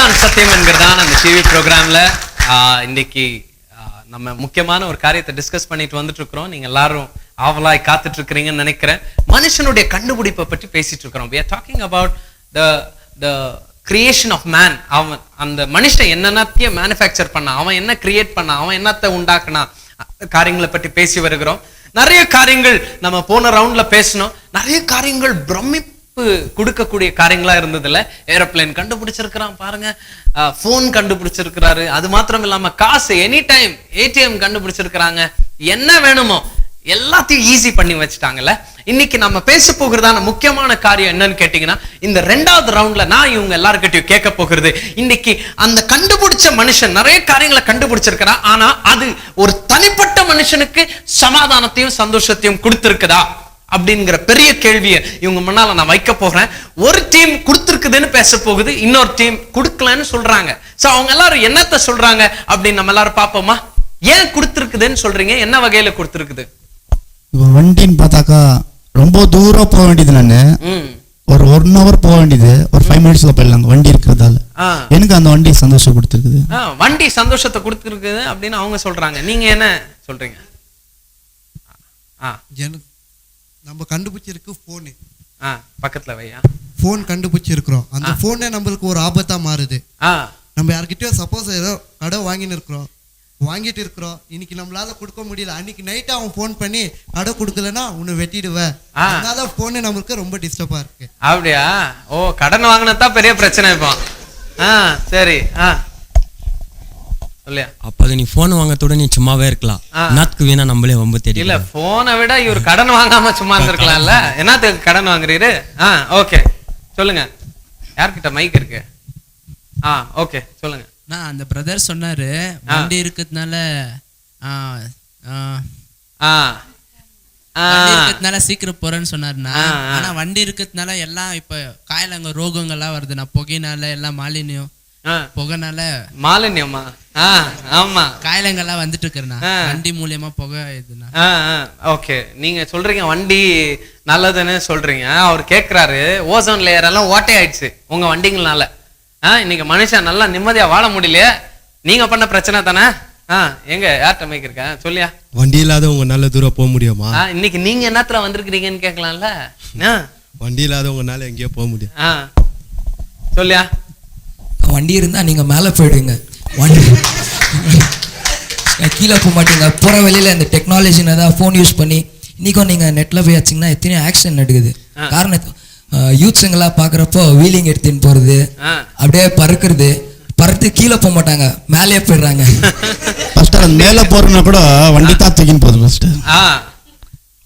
இதுதான் சத்தியம் என்கிறதான அந்த டிவி ப்ரோக்ராம்ல இன்னைக்கு நம்ம முக்கியமான ஒரு காரியத்தை டிஸ்கஸ் பண்ணிட்டு வந்துட்டு இருக்கிறோம். நீங்க எல்லாரும் ஆவலாய் காத்துட்டு இருக்கிறீங்கன்னு நினைக்கிறேன். மனுஷனுடைய கண்டுபிடிப்பை பற்றி பேசிட்டு இருக்கிறோம். we are talking about the creation of man. அவன் அந்த மனுஷன் என்னென்னத்தையும் மேனுஃபேக்சர் பண்ணா, அவன் என்ன கிரியேட் பண்ணா, அவன் என்னத்தை உண்டாக்குனா, காரியங்களை பற்றி பேசி வருகிறோம். நிறைய காரியங்கள் நம்ம போன ரவுண்ட்ல பேசணும். நிறைய காரியங்கள் பிரமிப்பு கொடுக்கக்கூடிய காரியங்களா இருந்ததுல, ஏரோப்ளேன் கண்டுபிடிச்சிருக்கிறான் பாருங்க, போன் கண்டுபிடிச்சிருக்கிறாரு, அது மாத்திரம் இல்லாம காசு எனி டைம் ஏடிஎம் கண்டுபிடிச்சிருக்கிறாங்க, என்ன வேணுமோ எல்லாத்தையும் ஈஸி பண்ணி வச்சுட்டாங்கல்ல. இன்னைக்கு நம்ம பேச போகிறதான முக்கியமான காரியம் என்னன்னு கேட்டீங்கன்னா, இந்த 2வது ரவுண்ட்ல நான் இவங்க எல்லாருக்கிட்டையும் கேட்க போகிறது, இன்னைக்கு அந்த கண்டுபிடிச்ச மனுஷன் நிறைய காரியங்களை கண்டுபிடிச்சிருக்கிறான், ஆனா அது ஒரு தனிப்பட்ட மனுஷனுக்கு சமாதானத்தையும் சந்தோஷத்தையும் கொடுத்திருக்குதா அப்படிங்கிற பெரிய கேள்வியை இவங்க முன்னால நான் வைக்க போகிறேன். ஒரு டீம் கொடுத்திருக்குதுன்னு பேச போகுது, இன்னொரு டீம் கொடுக்கலன்னு சொல்றாங்க. சோ அவங்க எல்லாரும் என்னத்த சொல்றாங்க அப்படின்னு நம்ம எல்லாரும் பாப்போமா? ஏன் கொடுத்திருக்குதுன்னு சொல்றீங்க? என்ன வகையில கொடுத்திருக்குது? வண்டின்னு பார்த்தாக்கா ரொம்ப தூரம் போக வேண்டியது, நானு ஒரு 1 hour போக வேண்டியது ஒரு 5 minutesல போயிடலாம் வண்டி இருக்கிறதால. எனக்கு அந்த வண்டி சந்தோஷம் கொடுத்துருக்குது. வண்டி சந்தோஷத்தை கொடுத்துருக்குது அப்படின்னு அவங்க சொல்றாங்க. நீங்க என்ன சொல்றீங்க? நம்ம கண்டுபிடிச்சிருக்கு போனு, பக்கத்துல வையா, போன் கண்டுபிடிச்சிருக்கிறோம். அந்த போனே நம்மளுக்கு ஒரு ஆபத்தா மாறுது. நம்ம யார்கிட்டயோ சப்போஸ் ஏதோ கடை வாங்கிட்டு இருக்கிறோம், இன்னைக்கு நம்மளால கொடுக்க முடியல, அன்னைக்கு நைட்டு அவன் போன் பண்ணி கடை கொடுக்கலன்னா உன்னை வெட்டிடுவேன், அதனால போனே நம்மளுக்கு ரொம்ப டிஸ்டர்பா இருக்கு. அப்படியா? ஓ, கடன் வாங்கினதான் பெரிய பிரச்சனை இப்போ. சரி, அப்ப நீ போன் வாங்கத்தோட நீ சும்மாவே இருக்கலாம், நாத்துக்கு வேணா நம்மளே ரொம்ப தெரியும். இல்ல, போனை விட இவர் கடன் வாங்காம சும்மா இருந்திருக்கலாம்ல. என்னத்துக்கு கடன் வாங்குறீரு? ஓகே சொல்லுங்க, யார்கிட்ட மைக் இருக்கு? ஓகே சொல்லுங்க. நான் அந்த பிரதர் சொன்னாரு வண்டி இருக்கிறதுனால சீக்கிரம் போறேன்னு சொன்னாருன்னா, ஆனா வண்டி இருக்கிறதுனால எல்லாம் இப்ப காயலங்க ரோகங்கள்லாம் வருது. நான் புகையினால எல்லாம் மாலின்யம், புகைனால மாலின்யமா? ஆமா, காயலங்கள்லாம் வந்துட்டு இருக்கிறேன்னா வண்டி மூலியமா புகை இதுனா. ஓகே, நீங்க சொல்றீங்க வண்டி நல்லதுன்னு சொல்றீங்க. அவர் கேக்குறாரு, ஓசோன் லேயர் எல்லாம் ஓட்டை ஆயிடுச்சு உங்க வண்டிங்களால, இன்னைக்கு மனுஷன் நல்லா நிம்மதியா வாழ முடியலையே, நீங்க பண்ண பிரச்சனை தானே? எங்க யார்கிட்ட மைக் இருக்க சொல்லியா? வண்டி இல்லாத உங்க நல்ல தூரம் போக முடியுமா? இன்னைக்கு நீங்க என்னத்துல வந்திருக்கிறீங்கன்னு கேட்கலாம்ல. வண்டி இல்லாத உங்களால எங்கேயோ போக முடியும் சொல்லியா? வண்டி இருந்தா நீங்க மேல போயிடுங்க, வண்டி கீழே போக மாட்டீங்க. போற வெளியில இந்த டெக்னாலஜின்னு தான் ஃபோன் யூஸ் பண்ணி இன்னைக்கும் நீங்க நெட்ல போய் வச்சிங்கன்னா எத்தனையோ ஆக்சிடென்ட் நடக்குது. காரணம் யூத்ஸுங்கெல்லாம் பாக்குறப்போ வீலிங் எடுத்துன்னு போறது, அப்படியே பறத்து கீழே போக மாட்டாங்க, மேலேயே போயிடுறாங்க. ஃபர்ஸ்ட் மேல போறதுனா கூட வண்டி தான் தூக்கின்னு போகுது. ஃபர்ஸ்ட்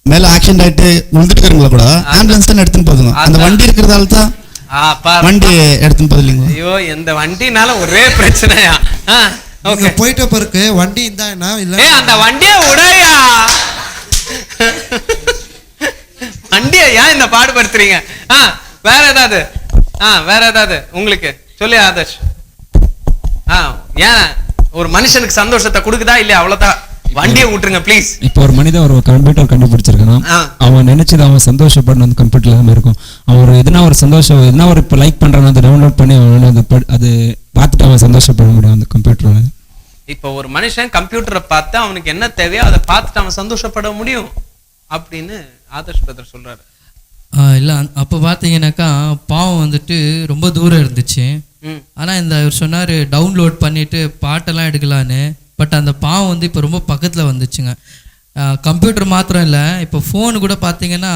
மேல ஆக்சிடென்ட் ஆயிட்டு விழுந்துட்டு இருக்கிறவங்கள கூட ஆம்புலன்ஸ் தான் எடுத்துன்னு போதுங்க. அந்த வண்டி இருக்கிறதால தான் வண்டி எடுத்துன்னு போகுது இல்லைங்களா? ஐயோ, இந்த வண்டினால ஒரே பிரச்சனையா? ஓகே, போயிட்ட பிறகு வண்டி இருந்தா என்ன இல்ல, அந்த வண்டியை உடையா, வண்டியை ஏன் இந்த பாடுபடுத்துறீங்க? வேற ஏதாவது உங்களுக்கு சொல்லி ஆதர்ஷ். ஏன் ஒரு மனுஷனுக்கு சந்தோஷத்தை கொடுக்குதா இல்லையா? அவ்வளவுதான், வண்டியை விட்டுருங்க ப்ளீஸ். இப்போ ஒரு மனிதன் ஒரு கம்ப்யூட்டர் கண்டுபிடிச்சிருக்கான், அவன் நினைச்சது அவன் சந்தோஷப்படணும் அந்த கம்ப்யூட்டர்ல தான் இருக்கும். அவன் எதுனா ஒரு சந்தோஷம், எதுனா ஒரு இப்போ லைக் பண்றான், அதை டவுன்லோட் பண்ணி அது பார்த்துட்டு அவன் சந்தோஷப்பட முடியும் அந்த கம்ப்யூட்டர்ல. இப்போ ஒரு மனுஷன் கம்ப்யூட்டரை பார்த்து அவனுக்கு என்ன தேவையோ அதை பார்த்துட்டு அவன் சந்தோஷப்பட முடியும் அப்படின்னு ஆதர்ஷ் பிரதர் சொல்றாரு. இல்ல, அப்ப பாத்தீங்கன்னாக்கா பாவம் வந்துட்டு ரொம்ப தூரம் இருந்துச்சு. ஆனா இந்த இவர் சொன்னாரு டவுன்லோட் பண்ணிட்டு பாட்டெல்லாம் எடுக்கலான்னு. பட் அந்த பாவம் வந்து இப்போ ரொம்ப பக்கத்தில் வந்துச்சுங்க. கம்ப்யூட்டர் மாத்திரம் இல்லை, இப்போ ஃபோனு கூட பார்த்தீங்கன்னா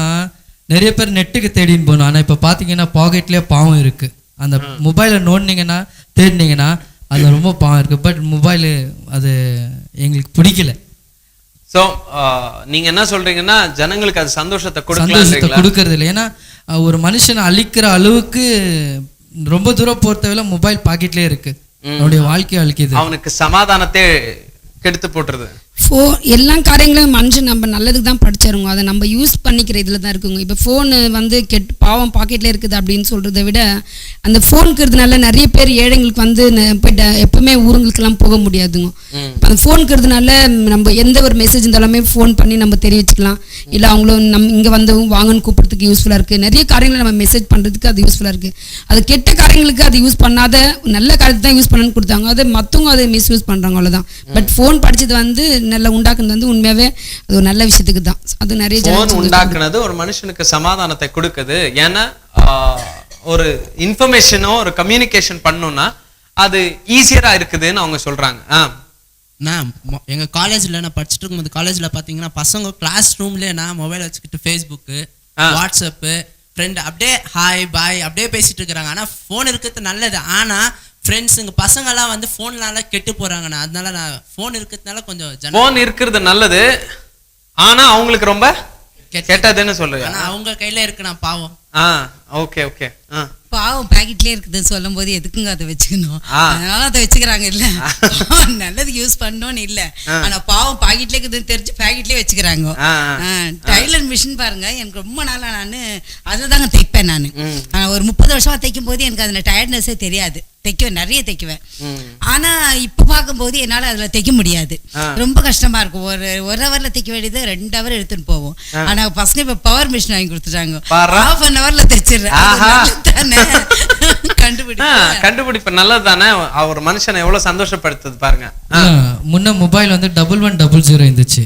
நிறைய பேர் நெட்டுக்கு தேடின்னு போகணும். ஆனால் இப்போ பார்த்தீங்கன்னா பாக்கெட்லேயே பாவம் இருக்குது. அந்த மொபைலை நோண்டினீங்கன்னா தேடினீங்கன்னா அதில் ரொம்ப பாவம் இருக்குது. பட் மொபைலு அது எங்களுக்கு பிடிக்கல. ஸோ நீங்கள் என்ன சொல்கிறீங்கன்னா ஜனங்களுக்கு அது சந்தோஷத்தை கொடுக்கறது இல்லை. ஏன்னா ஒரு மனுஷனை அழிக்கிற அளவுக்கு ரொம்ப தூரம் பொறுத்தவரை மொபைல் பாக்கெட்லேயே இருக்குது. அவனுடைய வாழ்க்கையை அழிக்குது, அவனுக்கு சமாதானத்தை கெடுத்து போட்டுருது. எல்லா காரியங்களும் மனுஷன் நம்ம நல்லதுக்கு தான் படிச்சாருங்க, அதை நம்ம யூஸ் பண்ணிக்கிற இதில் தான் இருக்குங்க. இப்போ ஃபோனு வந்து பாவம் பாக்கெட்டில் இருக்குது அப்படின்னு சொல்கிறத விட அந்த ஃபோன் இருக்கிறதுனால நிறைய பேர் ஏழைங்களுக்கு வந்து போய்ட்டு எப்பவுமே ஊருங்களுக்கெல்லாம் போக முடியாதுங்க. இப்போ அந்த ஃபோன் இருக்கிறதுனால நம்ம எந்த ஒரு மெசேஜ் இருந்தாலுமே ஃபோன் பண்ணி நம்ம தெரிவிச்சுக்கலாம். இல்லை அவங்களும் இங்கே வந்து வாங்கன்னு கூப்பிட்றதுக்கு யூஸ்ஃபுல்லாக இருக்குது. நிறைய காரியங்களை நம்ம மெசேஜ் பண்ணுறதுக்கு அது யூஸ்ஃபுல்லாக இருக்குது. அது கெட்ட காரியங்களுக்கு அது யூஸ் பண்ணாத நல்ல காரியத்தை தான் யூஸ் பண்ணணும்னு கொடுத்தாங்க. அது மற்றவங்க அதை மிஸ்யூஸ் பண்ணுறாங்க, அவ்வளோதான். பட் ஃபோன் படித்தது வந்து நல்லா உண்டாக்குனது வந்து உண்மையாகவே அது ஒரு நல்ல விஷயத்துக்கு தான். அது நிறைய ஃபோன் உண்டாக்குனது ஒரு மனுஷனுக்கு சமாதானத்தை கொடுக்குது. ஏன்னா ஒரு இன்ஃபர்மேஷனோ ஒரு கம்யூனிகேஷன் பண்ணணும்னா அது ஈஸியரா இருக்குதுன்னு அவங்க சொல்றாங்க. நான் எங்கள் காலேஜில் நான் படிச்சுட்டு இருக்கும்போது காலேஜில் பார்த்தீங்கன்னா பசங்க கிளாஸ் ரூம்லேயே நான் மொபைல் வச்சுக்கிட்டு ஃபேஸ்புக்கு, வாட்ஸ்அப்பு, ஃப்ரெண்டு அப்படியே ஹாய் பாய் அப்படியே பேசிட்டு இருக்கிறாங்க. ஆனால் ஃபோன் இருக்கிறது நல்லது. ஆனால் ஃப்ரெண்ட்ஸுங்க பசங்கள்லாம் வந்து ஃபோன்னால கெட்டு போகிறாங்கண்ணா. அதனால நான் ஃபோன் இருக்கிறதுனால கொஞ்சம் ஃபோன் இருக்கிறது நல்லது, ஆனால் அவங்களுக்கு ரொம்ப கெட்டதுன்னு சொல்றேன். ஆனால் அவங்க கையில் இருக்குண்ணா பாவம். Okay okay. பாவம் பாக்கெட்லேயே இருக்குதுன்னு சொல்லும் போது எதுக்குங்க அதை வச்சுக்கணும்? அதனால அதை வச்சுக்கிறாங்க. இல்ல நல்லது யூஸ் பண்ணணும்னு இல்லை, ஆனா பாவம் பாக்கெட்லேயே இருக்குதுன்னு தெரிஞ்சு பாக்கெட்லேயே வச்சுக்கிறாங்க. டைலர் மிஷின் பாருங்க, எனக்கு ரொம்ப நாளா நான் அதில் தாங்க தைப்பேன். நான் ஒரு 30 வருஷமா தைக்கும் போது எனக்கு அதில் டயர்ட்னஸே தெரியாது. தைக்குவேன், நிறைய தைக்குவேன். ஆனா இப்ப பார்க்கும்போது என்னால அதுல தைக்க முடியாது, ரொம்ப கஷ்டமா இருக்கும். ஒரு ஹவர்ல தைக்க வேண்டியது 2 ஹவர் எடுத்துட்டு போவோம். ஆனா பசங்க இப்ப பவர் மிஷின் வாங்கி கொடுத்துட்டாங்க, ½ ஹவர்ல தைச்சிடுறேன். கண்டுபிடிப்பு நல்லது தானே, ஒரு மனுஷனை எவ்வளவு சந்தோஷப்படுத்துது பாருங்க. முன்ன மொபைல் வந்து 1100 இருந்துச்சு.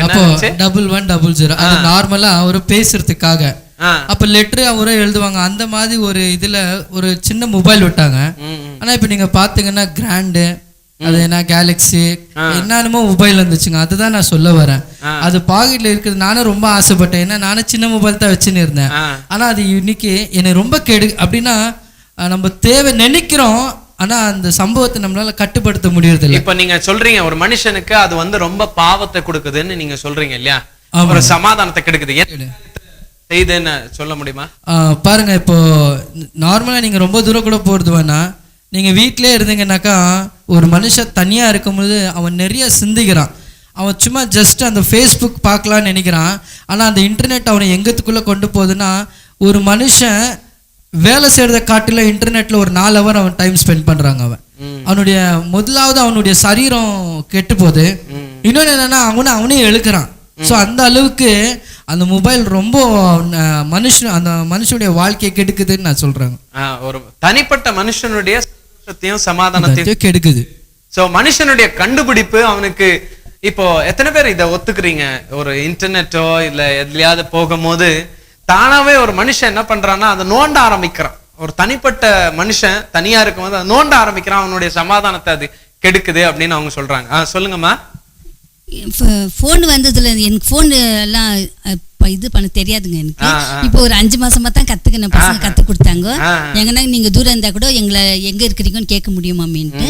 அப்போ 1100 அது நார்மலா ஒரு பேசுறதுக்காக. அப்ப லெட்டர் அவரே எழுதுவாங்க. அந்த மாதிரி ஒரு இதுல ஒரு சின்ன மொபைல் விட்டாங்க. ஆனா இப்ப நீங்க பாத்தீங்கன்னா கிராண்டு, அது என்ன கேலக்ஸி என்னென்னமோ மொபைல் வந்துச்சுங்க. அதுதான் நான் சொல்ல வரேன். அது பாக்கெட்ல இருக்குது. நானும் ரொம்ப ஆசைப்பட்டேன், ஏன்னா நானும் சின்ன மொபைல் தான் வச்சுன்னு இருந்தேன். ஆனா அது இன்னைக்கு என்னை ரொம்ப கெடு. அப்படின்னா நம்ம தேவை நினைக்கிறோம், ஆனா அந்த சம்பவத்தை நம்மளால கட்டுப்படுத்த முடியறது இல்லை. இப்ப நீங்க சொல்றீங்க ஒரு மனுஷனுக்கு அது வந்து ரொம்ப பாவத்தை கொடுக்குதுன்னு நீங்க சொல்றீங்க இல்லையா, ஒரு சமாதானத்தை கெடுக்குது. செய்துன்னு சொல்ல முடியுமா? பாருங்க, இப்போ நார்மலா நீங்க ரொம்ப தூரம் கூட போறது வேணா, நீங்க வீட்டிலே இருந்தீங்கன்னாக்கா ஒரு மனுஷன் தனியா இருக்கும்போது அவன் நிறைய சிந்திக்கிறான். அவன் சும்மா ஜஸ்ட் அந்த ஃபேஸ்புக் பார்க்கலான்னு நினைக்கிறான். ஆனா அந்த இன்டர்நெட் அவனை எங்கத்துக்குள்ள கொண்டு போகுதுன்னா, ஒரு மனுஷன் வேலை செய்யறத காட்டில இன்டர்நெட்ல ஒரு 4 ஹவர் அவன் டைம் ஸ்பெண்ட் பண்றாங்க. அவனுடைய முதலாவது அவனுடைய சரீரம் கெட்டு போகுது. இன்னொன்னு என்னன்னா அவனே எழுக்கிறான். ஸோ அந்த அளவுக்கு அந்த மொபைல் ரொம்ப அந்த மனுஷனுடைய வாழ்க்கையை கெடுக்குதுன்னு நான் சொல்றேன். ஒரு தனிப்பட்ட மனுஷனுடைய சமாதானத்தையும் கெடுக்குது. ஸோ மனுஷனுடைய கண்டுபிடிப்பு அவனுக்கு. இப்போ எத்தனை பேர் இதை ஒத்துக்கிறீங்க? ஒரு இன்டர்நெட்டோ இல்ல எதுலயாவது போகும்போது தானாவே ஒரு மனுஷன் என்ன பண்றான்னா அதை நோண்ட ஆரம்பிக்கிறான். ஒரு தனிப்பட்ட மனுஷன் தனியா இருக்கும்போது அதை நோண்ட ஆரம்பிக்கிறான், அவனுடைய சமாதானத்தை அது கெடுக்குது அப்படின்னு அவங்க சொல்றாங்க. சொல்லுங்கம்மா. ஃபோன் வந்ததுல எனக்கு ஃபோன் எல்லாம் இது பண்ண தெரியாதுங்க. எனக்கு இப்போ ஒரு 5 மாசமா தான் கத்துக்கின பசங்க கத்து கொடுத்தாங்க. எங்கன்னா நீங்க தூரம் இருந்தா கூட எங்களை எங்க இருக்கிறீங்கன்னு கேட்க முடியும் மம்மின்ட்டு.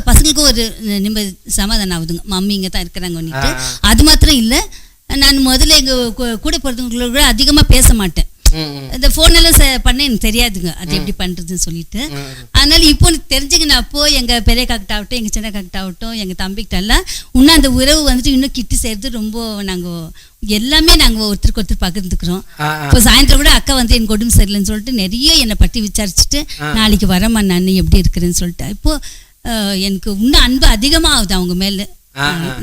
பசங்களுக்கும் ஒரு நிம்மதி சமாதானம் ஆகுதுங்க, மம்மி இங்க தான் இருக்கிறாங்கன்னுட்டு. அது மாத்திரம் இல்லை, நான் முதல்ல எங்க கூட போறதுங்களோட கூட அதிகமா பேச மாட்டேன். இந்த ஃபோன் எல்லாம் பண்ண எனக்கு தெரியாதுங்க, அது எப்படி பண்றதுன்னு சொல்லிட்டு. அதனால இப்போ தெரிஞ்சுக்கின அப்போ எங்க பெரிய காக்கிட்ட ஆகட்டும், எங்க சின்ன காக்கிட்ட ஆகட்டும், எங்க தம்பிக்கிட்ட எல்லாம் இன்னும் அந்த உறவு வந்துட்டு இன்னும் கிட்டி சேர்த்து ரொம்ப நாங்க எல்லாமே நாங்க ஒருத்தருக்கு ஒருத்தர் பகிர்ந்துக்கிறோம். இப்போ சாயந்தரம் கூட அக்கா வந்து எனக்கு உடம்பு சரியில்லைன்னு சொல்லிட்டு நிறைய என்னை பற்றி விசாரிச்சுட்டு நாளைக்கு வரமா நான் எப்படி இருக்கிறேன்னு சொல்லிட்டு இப்போ எனக்கு இன்னும் அன்பு அதிகமாகுது அவங்க மேல.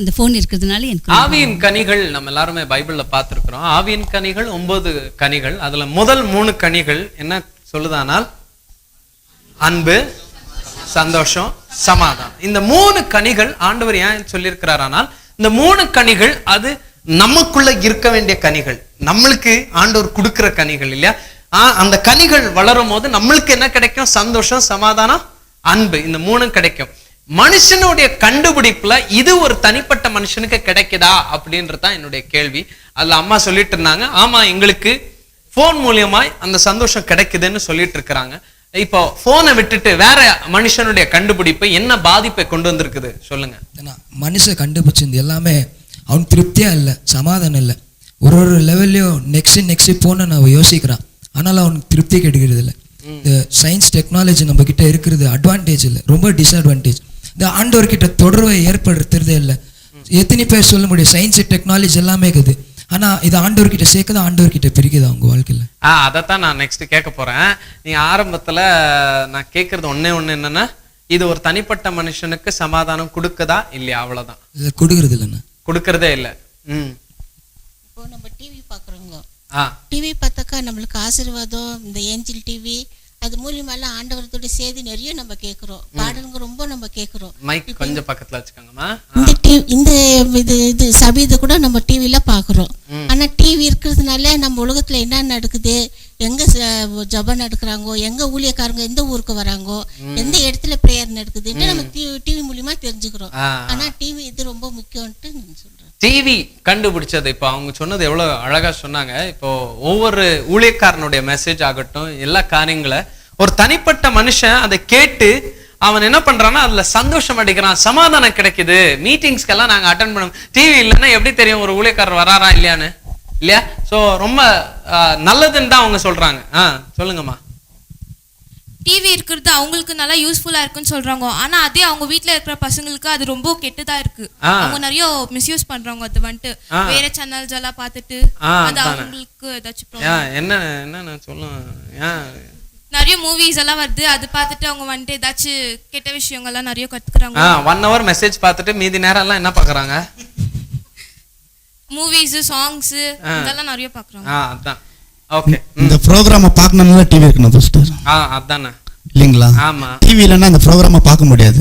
இந்த போன் இருக்கிறதுனால எனக்கு ஆவியின் கனிகள் நம்ம எல்லாருமே பைபிள்ல பார்த்திருக்கிறோம். ஆவியின் கனிகள் 9 கனிகள். அதுல முதல் 3 கனிகள் என்ன சொல்லுதானால் அன்பு, சந்தோஷம், சமாதானம். இந்த 3 கனிகள் ஆண்டவர் ஏன் சொல்லியிருக்கிறார்? ஆனால் இந்த 3 கனிகள் அது நமக்குள்ள இருக்க வேண்டிய கனிகள், நம்மளுக்கு ஆண்டவர் கொடுக்கிற கனிகள் இல்லையா? அந்த கனிகள் வளரும் போது நம்மளுக்கு என்ன கிடைக்கும்? சந்தோஷம், சமாதானம், அன்பு. இந்த 3 கிடைக்கும். மனுஷனுடைய கண்டுபிடிப்புல இது ஒரு தனிப்பட்ட மனுஷனுக்கு கிடைக்குதா அப்படின்றதான் என்னுடைய கேள்வி. அதுல அம்மா சொல்லிட்டு இருந்தாங்க, ஆமா எங்களுக்கு போன் மூலியமாய் அந்த சந்தோஷம் கிடைக்குதுன்னு சொல்லிட்டு இருக்கிறாங்க. இப்போ போனை விட்டுட்டு வேற மனுஷனுடைய கண்டுபிடிப்பு என்ன பாதிப்பை கொண்டு வந்திருக்குது சொல்லுங்க. மனுஷன் கண்டுபிடிச்சது எல்லாமே அவன் திருப்தியா இல்லை, சமாதானம் இல்லை. ஒரு லெவல்லையும் நெக்ஸ்ட் போன நான் யோசிக்கிறான், ஆனாலும் அவனுக்கு திருப்தி கிடைக்கிறது இல்லை. இந்த சயின்ஸ் டெக்னாலஜி நம்ம கிட்ட இருக்கிறது அட்வான்டேஜ் இல்லை, ரொம்ப டிஸ்அட்வான்டேஜ். இந்த ஆண்டவர்கிட்ட தொடர்பை ஏற்படுத்துறதே இல்லை. எத்தனை பேர் சொல்ல முடியும் சயின்ஸ் டெக்னாலஜி எல்லாமே இருக்குது, ஆனா இது ஆண்டவர்கிட்ட சேர்க்குதா ஆண்டவர்கிட்ட பிரிக்குதா உங்க வாழ்க்கையில? அதைத்தான் நான் நெக்ஸ்ட் கேட்க போறேன். நீ ஆரம்பத்துல நான் கேட்கறது ஒண்ணே என்னன்னா, இது ஒரு தனிப்பட்ட மனுஷனுக்கு சமாதானம் கொடுக்குதா இல்லையா? அவ்வளவுதான். கொடுக்கறது இல்லைண்ணா, கொடுக்கறதே இல்லை. இப்போ நம்ம டிவி பார்க்குறோங்க, டிவி பார்த்தாக்கா நம்மளுக்கு ஆசீர்வாதம், இந்த ஏஞ்சல் டிவி அது மூலியமாலாம் ஆண்டவரத்தோட செய்தி நிறைய நம்ம கேட்குறோம், பாடலுங்க ரொம்ப நம்ம கேட்குறோம். மைக் கொஞ்சம் பக்கத்துல வச்சுக்கோங்கம்மா. இந்த இது சபீதை கூட நம்ம டிவில பார்க்குறோம். ஆனா டிவி இருக்கிறதுனால நம்ம உலகத்துல என்ன நடக்குது, எங்க ஜபம் நடக்கிறாங்கோ, எங்க ஊழியக்காரங்க எந்த ஊருக்கு வராங்கோ, எந்த இடத்துல பிரேயர் நடக்குதுன்னு நம்ம டிவி மூலியமா தெரிஞ்சுக்கிறோம். ஆனா டிவி இது ரொம்ப முக்கியம்ட்டு நான் சொல்றேன். டிவி கண்டுபிடிச்சது இப்போ அவங்க சொன்னது எவ்வளவு அழகா சொன்னாங்க. இப்போ ஒவ்வொரு ஊழியக்காரனுடைய மெசேஜ் ஆகட்டும், எல்லா காரியங்களை ஒரு தனிப்பட்ட மனுஷன் அதை கேட்டு அவன் என்ன பண்றான்னா அதுல சந்தோஷம் அடைக்கிறான், சமாதானம் கிடைக்குது. மீட்டிங்ஸ்க்கெல்லாம் நாங்க அட்டன் பண்ணோம். டிவி இல்லைன்னா எப்படி தெரியும் ஒரு ஊழியக்காரர் வராரா இல்லையான்னு, இல்லையா? ஸோ ரொம்ப நல்லதுன்னு தான் அவங்க சொல்றாங்க. சொல்லுங்கம்மா. டிவி இருக்கிறது அவங்களுக்கு நல்லா யூஸ்ஃபுல்லா இருக்குன்னு சொல்றாங்க, ஆனா அதே அவங்க வீட்ல இருக்கிற பசங்களுக்கு அது ரொம்ப கெட்டதா இருக்கு. அவங்க நிறைய மிஸ்யூஸ் பண்றாங்க. அது வந்துட்டு வேற சேனல்ஸ் எல்லாம் பார்த்துட்டு அது அவங்களுக்கு ஏதாச்சும் என்ன சொல்லுங்க, நிறைய மூவிஸ் எல்லாம் வருது, அது பார்த்துட்டு அவங்க வந்துட்டு ஏதாச்சும் கெட்ட விஷயங்கள்லாம் நிறைய கத்துக்கிறாங்க. 1 hour மெசேஜ் பார்த்துட்டு மீதி நேரம் எல்லாம் என்ன பாக்குறாங்க? மூவிஸ், சாங்ஸ் இதெல்லாம் நிறைய பாக்குறாங்க. அதான். ஓகே, இந்த ப்ரோகிராமை பார்க்கணும்னா டிவி இருக்கணும் ஃபர்ஸ்ட். அதானே இல்லைங்களா? டிவி இல்லைன்னா இந்த ப்ரோகிராமை பார்க்க முடியாது.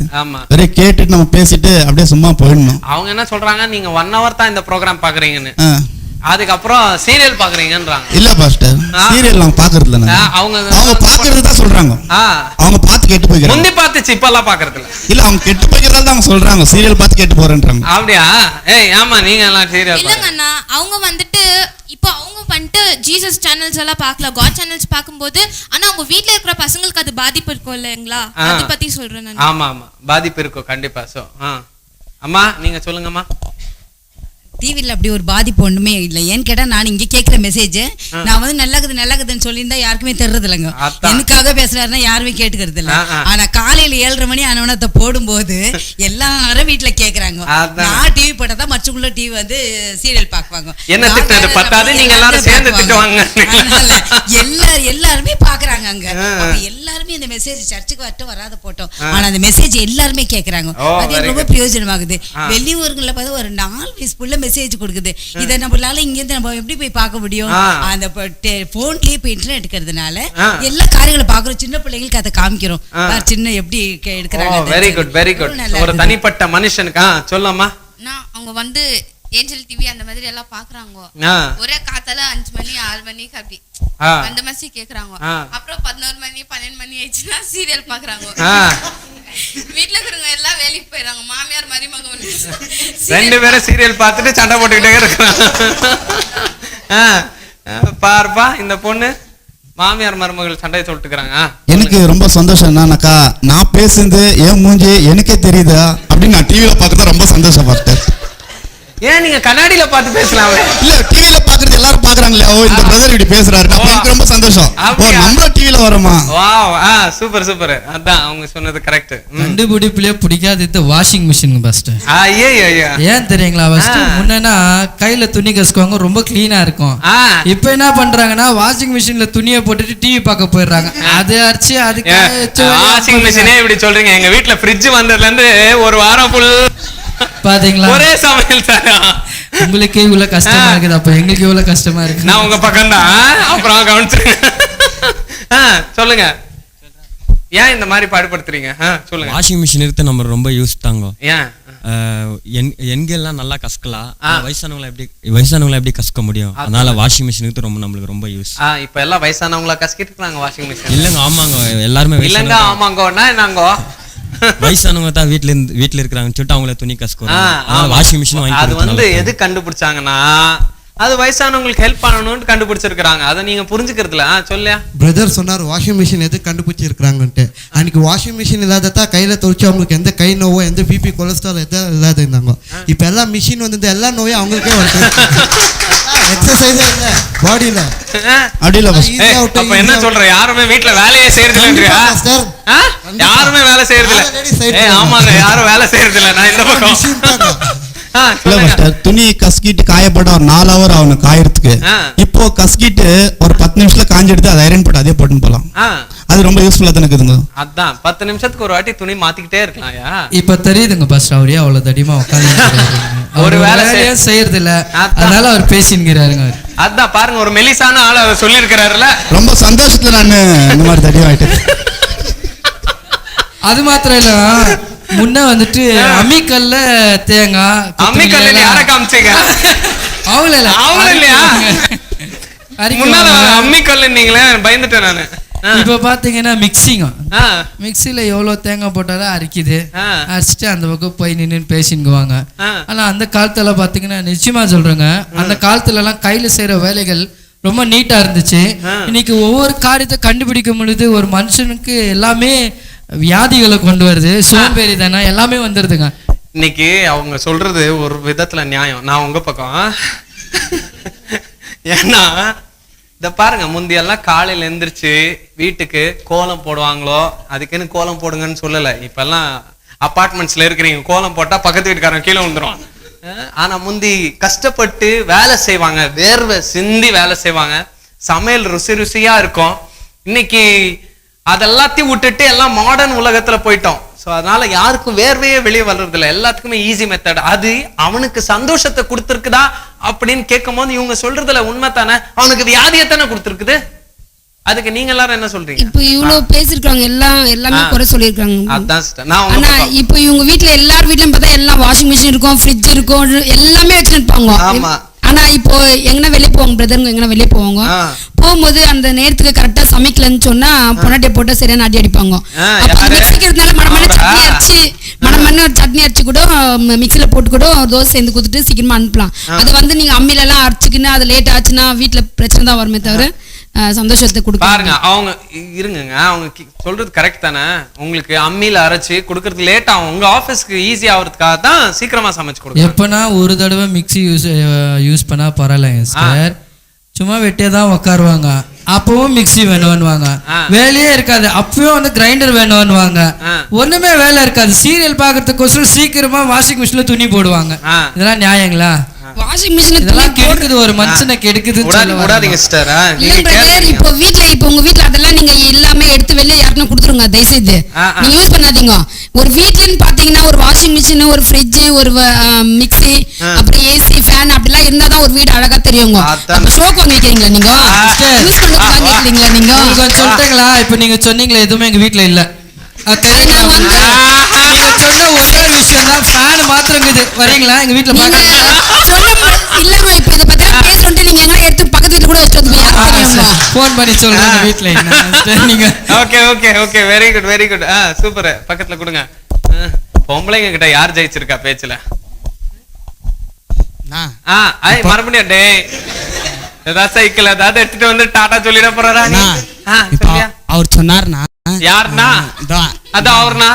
வேற கேட்டுட்டு நம்ம பேசிட்டு அப்படியே சும்மா போயிடணும். அவங்க என்ன சொல்றாங்க, நீங்க 1 hour தான் இந்த ப்ரோகிராம் பாக்குறீங்கன்னு, அதுக்கப்புறம் சீரியல் பாக்குறீங்கன்றாங்க. இல்ல பாஸ்டர், சீரியல் அவங்க பாக்குறது இல்ல, அவங்க பாக்குறது தான் சொல்றாங்க. அவங்க பார்த்து கேட்டு போய்க்கிறாங்க. முந்தி பார்த்துச்சு, இப்ப எல்லாம் பாக்குறது இல்ல அவங்க கெட்டு போய்க்கிறதால தான் அவங்க சொல்றாங்க சீரியல் பார்த்து கேட்டு போறேன்றாங்க. அப்படியா? ஆமா, நீங்க எல்லாம் சீரியல் இல்லங்கண்ணா, அவங்க வந்துட்டு இப்போ அவங்க வந்துட்டு ஜீசஸ் சேனல்ஸ் எல்லாம் பார்க்கல, காட் சேனல்ஸ் பார்க்கும்போது, ஆனா அவங்க வீட்ல இருக்கிற பசங்களுக்கு அது பாதிப்பு இருக்கும் இல்லைங்களா? அதை பத்தி சொல்றேன் நான். ஆமா, பாதிப்பு இருக்கும் கண்டிப்பா. சோ அம்மா நீங்க சொல்லுங்கம்மா. டிவியில் அப்படி ஒரு பாதிப்பு ஒன்றுமே இல்லை. ஏன்னு கேட்டால் நான் இங்கே கேட்குற மெசேஜ் நான் வந்து நல்லதுன்னு சொல்லியிருந்தா யாருக்குமே தெரிறது இல்லைங்க. எனக்காக பேசுறாருன்னா யாருமே கேட்டுக்கிறது இல்லை. ஆனால் காலையில் 7:30 மணி ஆனவனத்தை போடும்போது எல்லாரும் வீட்டில் கேட்குறாங்க. நான் டிவி போட்டால் தான் மற்றவங்களும் டிவி வந்து சீரியல் பார்க்குவாங்க. எல்லாருமே பார்க்குறாங்க அங்கே. எல்லாருமே இந்த மெசேஜ் சர்ச்சுக்கு வரட்டும் வராத போட்டோம், ஆனால் அந்த மெசேஜ் எல்லாருமே கேட்குறாங்க. அது ரொம்ப பிரயோஜனமாகுது. வெளியூர்களில் பார்த்து ஒரு 4 வயசு மெசேஜ் கொடுக்குது. இதை நம்மளால இங்க இருந்து நம்ம எப்படி போய் பார்க்க முடியும்? அந்த போன்லயே போய் இன்டர்நெட் எடுக்கிறதுனால எல்லா காரியங்களும் பாக்குறோம். சின்ன பிள்ளைங்களுக்கு அதை காமிக்கிறோம், சின்ன எப்படி எடுக்கிறாங்க. Very good, very good. ஒரு தனிப்பட்ட மனுஷனுக்கு சொல்லமா, அவங்க வந்து ஏஞ்சல் டிவி அந்த மாதிரி எல்லாம் பாக்குறாங்க. ஒரே காத்தால 5 மணி 6 மணிக்கு அப்படி அந்த மாதிரி கேக்குறாங்க. அப்புறம் 11 மணி 12 மணி ஆயிடுச்சுன்னா சீரியல் பாக்குறாங்க. வீட்டுல இருக்கிறவங்க எல்லாம் வேலைக்கு போயிடுறாங்க. மாமியார் மருமகன் 2 பேரும் சீரியல் பார்த்துட்டு சண்டை போட்டுக்கிட்டே இருக்கிறாங்க. பாருப்பா, இந்த பொண்ணு மாமியார் மருமகள் சண்டையை சொல்லிட்டுக்கிறாங்க. எனக்கு ரொம்ப சந்தோஷம் என்னன்னாக்கா, நான் பேசுறது என் மூஞ்சி எனக்கே தெரியுதா அப்படின்னு நான் டிவியில பார்க்கறத ரொம்ப சந்தோஷப்பட்டேன். ஏன் நீங்க கண்ணாடியில பார்த்து பேசலாம்? இல்ல, டிவில பாக்குறது எல்லாரும் பாக்குறாங்களே, ஓ இந்த பிரதர் இப்படி பேசுறாரு, எனக்கு ரொம்ப சந்தோஷம். ஓ நம்ம டிவில வரோமா? Wow, super super. அதான் அவங்க சொன்னது கரெக்ட். கண்டுபிடிப்புலயே பிடிக்காதது வாஷிங் மிஷின் ஃபர்ஸ்ட். ஏன் தெரியுங்களா? ஃபர்ஸ்ட் முன்னனா கையில துணி கசுக்குவாங்க, ரொம்ப கிளீனா இருக்கும். இப்போ என்ன பண்றாங்கன்னா வாஷிங் மிஷின்ல துணியை போட்டுட்டு டிவி பார்க்க போயிடுறாங்க. அது அடிச்சு அதுக்கு வாஷிங் மிஷினே இப்படி சொல்றீங்க. எங்க வீட்டுல ஃப்ரிட்ஜ் வந்ததுல இருந்து ஒரு வாரம் ஃபுல் பாத்தீங்களா ஒரே சமையல் சார். உங்களுக்கு இவ்வளவு கஷ்டமா இருக்குது, அப்ப எங்களுக்கு இவ்வளவு கஷ்டமா இருக்கு. நான் உங்க பக்கம் தான். அப்புறம் கவனிச்சுங்க. சொல்லுங்க, ஏன் இந்த மாதிரி பாடுபடுத்துறீங்க? சொல்லுங்க. வாஷிங் மிஷின் இருக்கு நம்ம ரொம்ப யூஸ் தாங்க. ஏன் எண்கள்லாம் நல்லா கசக்கலாம், வயசானவங்களை எப்படி கசக்க முடியும்? அதனால வாஷிங் மிஷின் இருக்கு ரொம்ப நம்மளுக்கு ரொம்ப யூஸ். இப்ப எல்லாம் வயசானவங்களா கசக்கிட்டு இருக்காங்க வாஷிங் மிஷின். இல்லங்க, ஆமாங்க, எல்லாருமே இல்லங்க, ஆமாங்கோன்னா என்னங்கோ வயசானவங்க தான் வீட்டுல இருக்கிறாங்க சொல்லிட்டு அவங்கள துணி கசக்குறாங்க. வாஷிங் மிஷின் வாங்கி அது வந்து எது கண்டுபிடிச்சாங்கன்னா அது வயசானவங்களுக்கு ஹெல்ப் பண்ணணும்னு கண்டுபிடிச்சிருக்காங்க. அதை நீங்க புரிஞ்சுக்கிறதுல சொல்லியா? பிரதர் சொன்னார் வாஷிங் மிஷின் எது கண்டுபிடிச்சிருக்காங்கன்ட்டு. அன்னைக்கு வாஷிங் மிஷின் இல்லாததா கையில துவைச்சு அவங்களுக்கு எந்த கை நோவோ எந்த பிபி கொலஸ்ட்ரால் எதாவது இல்லாத இருந்தாங்க. இப்போ எல்லாம் மிஷின் வந்து எல்லா நோயும் அவங்களுக்கே வந்து எக்ஸசைஸே இல்லை பாடியில. அப்படி இல்ல அப்ப என்ன சொல்ற, யாருமே வீட்டுல வேலையே செய்யறது இல்லையா? யாருமே வேலை செய்யறது இல்ல. ஆமாங்க, யாரும் வேலை செய்யறது இல்ல. நான் இந்த பக்கம் துணி கசக்கிட்டு காயப்பட ஒரு 4 hour ஆகணும் காயறதுக்கு. இப்போ கசக்கிட்டு ஒரு 10 நிமிஷத்துல காஞ்சி எடுத்து அதை ஐரன் போட்டு அதே போட்டுன்னு போலாம். அது ரொம்ப யூஸ்ஃபுல்லா தானே இருக்குதுங்க. அதான் 10 நிமிஷத்துக்கு ஒரு வாட்டி துணி மாத்திக்கிட்டே இருக்கலாம்யா. இப்ப தெரியுதுங்க பாஸ்டர், அவரே அவ்வளவு தடிமா உட்கார்ந்து ஒரு வேலையே செய்யறது இல்ல, அதனால அவர் பேசின்கிறாருங்க. அதான் பாருங்க, ஒரு மெலிசான ஆளு அதை சொல்லி இருக்காருல்ல. ரொம்ப சந்தோஷத்துல நான் இந்த மாதிரி தடிவாயிட்டேன். அது மாத்திரம் இல்ல, முன்ன வந்துட்டு அம்மிக்கல்ல தேங்காய், அம்மிக்கல்ல யார காமிச்சீங்க? அவங்கள இல்ல, அவங்கள இல்லையா? முன்னால அம்மிக்கல்ல நீங்களே பயந்துட்டேன் நானு. இப்ப பாத்தீங்கன்னா மிக்சில எவ்வளவு தேங்காய் போட்டாலும் அரிக்குது. அரிச்சிட்டு அந்த பக்கம் போய் நின்று பேசிக்குவாங்க. ஆனா அந்த காலத்துல பாத்தீங்கன்னா நிச்சயமா சொல்றேங்க, அந்த காலத்துல எல்லாம் கையில செய்யற வேலைகள் ரொம்ப நீட்டா இருந்துச்சு. இன்னைக்கு ஒவ்வொரு காரியத்தை கண்டுபிடிக்கும் பொழுது ஒரு மனுஷனுக்கு எல்லாமே வியாதிகளை கொண்டு வருது, சோம்பேறி தானே எல்லாமே வந்துருதுங்க. இன்னைக்கு அவங்க சொல்றது ஒரு விதத்துல நியாயம். நான் உங்க பக்கம். ஏன்னா இத பாருங்க, முந்தியெல்லாம் காலையில எந்திரிச்சு வீட்டுக்கு கோலம் போடுவாங்களோ, அதுக்குன்னு கோலம் போடுங்கன்னு சொல்லல. இப்ப எல்லாம் அபார்ட்மெண்ட்ஸ்ல இருக்கிறீங்க, கோலம் போட்டா பக்கத்து வீட்டுக்காரன் கீழே வந்துடும். ஆனா முந்தி கஷ்டப்பட்டு வேலை செய்வாங்க, வேர்வை சிந்தி வேலை செய்வாங்க, சமையல் ருசி ருசியா இருக்கும். இன்னைக்கு அதெல்லாத்தையும் விட்டுட்டு எல்லாம் மாடர்ன் உலகத்துல போயிட்டோம். ஸோ அதனால யாருக்கும் வேர்வையே வெளியே வர்றது இல்லை, எல்லாத்துக்குமே ஈஸி மெத்தட். அது அவனுக்கு சந்தோஷத்தை கொடுத்துருக்குதா அப்படின்னு கேட்கும் போது இவங்க சொல்றதுல உண்மை தானே, அவனுக்கு வியாதியத்தானே கொடுத்துருக்குது. அதுக்கு நீங்க எல்லாரும் என்ன சொல்றீங்க? இப்போ இவ்வளவு பேசிருக்காங்க, எல்லாமே குறை சொல்லிருக்காங்க. அதான் ஆனா இப்போ இவங்க வீட்டுல எல்லார் வீட்லயும் பார்த்தா எல்லாம் வாஷிங் மிஷின் இருக்கும், ஃப்ரிட்ஜ் இருக்கும், எல்லாமே வச்சுட்டு இருப்பாங்க. ஆனா இப்போ எங்கன்னா வெளியே போவாங்க பிரதருங்க, எங்கன்னா வெளியே போவாங்க, போகும்போது அந்த நேரத்துக்கு கரெக்டா சமைக்கலன்னு சொன்னா பொன்னாட்டியை போட்டா சரியான அடி அடிப்பாங்க. அப்ப மிக்சிக்கிறதுனால மணமண்ணு சட்னி அரைச்சு கூட மிக்சியில போட்டு கூட தோசை சேர்ந்து கொடுத்துட்டு சீக்கிரமா அனுப்பலாம். அது வந்து நீங்க அம்மில எல்லாம் அரைச்சுக்கின்னு அது லேட் ஆச்சுன்னா வீட்டுல பிரச்சனை தான் வருமே தவிர சந்தோஷத்தை கொடுக்க பாருங்க. அவங்க இருங்க, அவங்க சொல்றது கரெக்ட் தானே. உங்களுக்கு அம்மியில அரைச்சு கொடுக்கறது லேட் ஆகும், உங்க ஆபீஸ்க்கு ஈஸி ஆகிறதுக்காக தான் சீக்கிரமா சமைச்சு கொடுங்க. எப்பனா ஒரு தடவை மிக்சி யூஸ் பண்ணா பரவாயில்லைங்க சார், சும்மா வெட்டியே தான் உட்காருவாங்க, அப்பவும் மிக்சி வேணும்னுவாங்க, வேலையே இருக்காது, அப்பவும் வந்து கிரைண்டர் வேணும்னுவாங்க, ஒண்ணுமே வேலை இருக்காது. சீரியல் பாக்குறதுக்கோசரம் சீக்கிரமா வாஷிங் மிஷின்ல துணி போடுவாங்க. இதெல்லாம் நியாயங்களா? வாஷிங் மிஷின் இதெல்லாம் கெடுக்குது, ஒரு மனுஷனை கெடுக்குது. இப்போ வீட்ல இப்போ உங்க வீட்ல அதெல்லாம் நீங்க எல்லாமே எடுத்து வெளியே யாருக்கும் கொடுத்துருங்க, தயவு செய்து நீங்க யூஸ் பண்ணாதீங்க. ஒரு வீட்லன்னு பாத்தீங்கன்னா ஒரு வாஷிங் மிஷின், ஒரு ஃப்ரிட்ஜ், ஒரு மிக்ஸி, அப்புறம் ஏசி, ஃபேன் அப்படிலாம் இருந்தாதான் ஒரு வீடு அழகா தெரியுங்க. அப்ப ஷோக்கு வாங்கிக்கிறீங்களா நீங்க? யூஸ் பண்ணி வாங்கிக்கிறீங்களா நீங்க? கொஞ்சம் சொல்லிட்டீங்களா? இப்ப நீங்க சொன்னீங்களா எதுவுமே எங்க வீட்ல இல்ல, நீங்க சொன்ன ஒரே விஷயம் தான் ஃபேன் மாத்திரம் இருக்குது. வரீங்களா எங்க வீட்ல பாக்க? இல்லங்க, இப்ப இத பத்தி பேசறோம், நீங்க எங்க எடுத்து பக்கத்து வீட்ல கூட வச்சிருப்பீங்க, யார் தெரியுமா? ஃபோன் பண்ணி சொல்றேன் வீட்ல என்ன நீங்க. Okay okay okay, very good very good. Super, பக்கத்துல கொடுங்க. பொம்பளைங்க கிட்ட யார் ஜெயிச்சிருக்கா பேச்சுல? மறுபடியும் டே ஏதாவது சைக்கிள் ஏதாவது எடுத்துட்டு வந்து டாடா சொல்லிட போறாரா? அவர் சொன்னார்னா யாருன்னா அதான் அவர்னா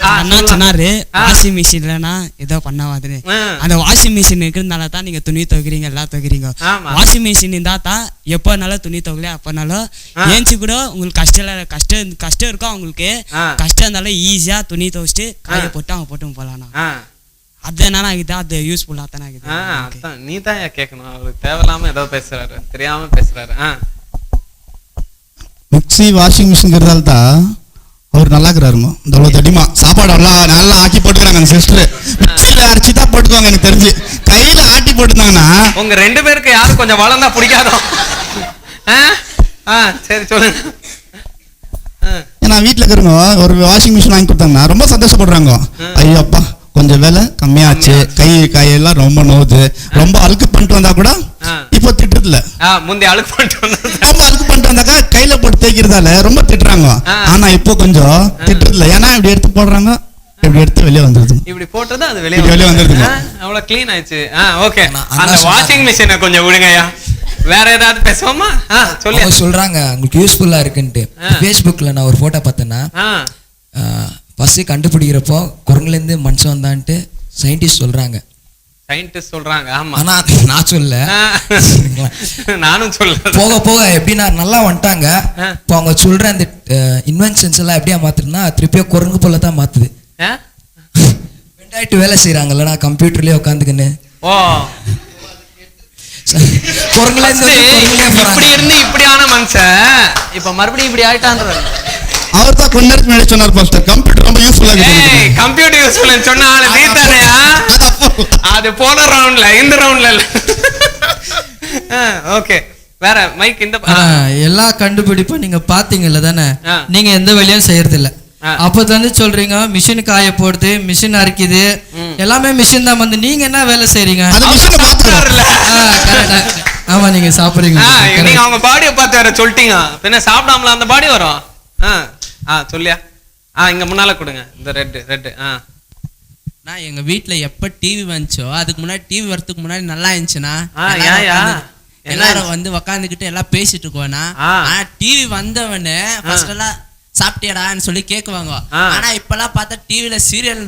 அண்ணா சொன்னாரு வாஷிங் மிஷின்லனா ஏதோ பண்ணாது. அந்த வாஷிங் மிஷின் இருக்கிறதுனால தான் நீங்க துணி துவைக்கிறீங்க, எல்லாம் துவைக்கிறீங்க. வாஷிங் மிஷின் இருந்தா தான் எப்பனாலும் துணி துவைக்கல, அப்பனாலும் ஏஞ்சி கூட உங்களுக்கு கஷ்டம் இருக்கும். அவங்களுக்கு கஷ்டம் இருந்தாலும் ஈஸியா துணி துவைச்சிட்டு காய போட்டு அவங்க போட்டு போலாம். அது என்னன்னா அது யூஸ்ஃபுல்லா தானே ஆகுது. நீ தான் கேட்கணும், அவருக்கு தேவையில்லாம ஏதோ பேசுறாரு, தெரியாம பேசுறாரு. மிக்சி வாஷிங் மிஷின்ங்கிறதால தான் அவர் நல்லா இருக்கிறாருங்க. இந்த தடிமா சாப்பாடு எல்லாம் நல்லா ஆக்கி போட்டுக்கிறாங்க. அந்த சிஸ்டர் மிக்சியில அரைச்சி தான் போட்டுக்குவாங்க, எனக்கு தெரிஞ்சு கையில ஆட்டி போட்டுருந்தாங்கன்னா உங்க 2 பேருக்கு யாரும் கொஞ்சம் வளர்ந்தா பிடிக்காதோ? சரி சொல்லுங்க. ஏன்னா வீட்டுல இருக்கிறவங்க ஒரு வாஷிங் மிஷின் வாங்கி கொடுத்தாங்கன்னா ரொம்ப சந்தோஷப்படுறாங்க. ஐயோ அப்பா கொஞ்சம் வேலை கம்மியாச்சு, கையெல்லாம் ரொம்ப நோவுது, ரொம்ப அழுக்கு பண்ணிட்டு வந்தா கூட இப்போ திட்டுல முந்தி அழுக்கு பண்ணிட்டு வந்தாக்கா கையில போட்டு தேய்க்கிறதால ரொம்ப திட்டுறாங்க. ஆனா இப்போ கொஞ்சம் திட்டுறதுல, ஏன்னா இப்படி எடுத்து போடுறாங்க இப்படி எடுத்து வெளியே வந்துருது. இப்படி போட்டது அது வெளியே வெளியே வந்துருது. அவ்வளவு க்ளீன் ஆயிடுச்சு. ஓகே, அந்த வாஷிங் மிஷினை கொஞ்சம் விடுங்கய்யா. வேற ஏதாவது பேசுவோமா? சொல்லி சொல்றாங்க உங்களுக்கு யூஸ்ஃபுல்லா இருக்குன்ட்டு. ஃபேஸ்புக்ல நான் ஒரு போட்டோ பார்த்தேன்னா ஃபர்ஸ்ட் கண்டுபிடிக்கிறப்போ குரங்குலேருந்து மனுஷன் வந்தான்ட்டு சயின்டிஸ்ட் சொல்றாங்க. சயின்டிஸ்ட் சொல்றாங்க. ஆமா, ஆனா நான் சொல்ல நானும் சொல்ல. போக போக எப்படின்னா நல்லா வந்துட்டாங்க. இப்போ அவங்க சொல்ற அந்த இன்வென்ஷன்ஸ் எல்லாம் எப்படியா மாத்துறதுன்னா திருப்பியும் குரங்கு போல தான் மாத்துது. வெண்டாயிட்டு வேலை செய்யறாங்கல்ல நான் கம்ப்யூட்டர்லயே உட்காந்துக்கின்னு. ஓ, குரங்குல இப்படி இருந்து இப்படியான மனுஷன் இப்ப மறுபடியும் இப்படி ஆயிட்டான்ற. அவர் தான் கொஞ்ச நேரத்துக்கு முன்னாடி சொன்னார் பாஸ்டர், கம்ப்யூட்டர் ரொம்ப யூஸ்ஃபுல்லா இருக்கு. கம்ப்யூட்டர் யூஸ்ஃபுல் சொன்னா நீ தானயா? அது போன ரவுண்ட்ல, இந்த ரவுண்ட்ல இல்ல. ஓகே, வேற மைக். இந்த எல்லா கண்டுபிடிப்பும் நீங்க பாத்தீங்கல்ல தானே, நீங்க எந்த வேலையும் செய்யறது இல்ல. அப்ப வந்து சொல்றீங்க மிஷின் காய போடுது, மிஷின் அரைக்குது, எல்லாமே மிஷின் தான். வந்து நீங்க என்ன வேலை செய்றீங்க? ஆமா, நீங்க சாப்பிடுறீங்க. நீங்க அவங்க பாடியை பார்த்து வேற சொல்லிட்டீங்க, பின்ன சாப்பிடாமல அந்த பாடி வரும். சொல்லியா? இங்க முன்னால கொடுங்க இந்த ரெட். நான் எங்க வீட்ல எப்ப டிவி வந்துச்சோ அதுக்கு முன்னாடி, டிவி வரதுக்கு முன்னாடி நல்லா இருந்துச்சுன்னா எல்லாரும் வந்து உக்காந்துக்கிட்டு எல்லாம் பேசிட்டு இருக்கோம்னா, ஆனா டிவி வந்தவனே ஃபர்ஸ்ட் எல்லாம் சாப்பிட்டியாடான்னு சொல்லி கேக்குவாங்க. ஆனா இப்பெல்லாம் பார்த்தா டிவில சீரியல்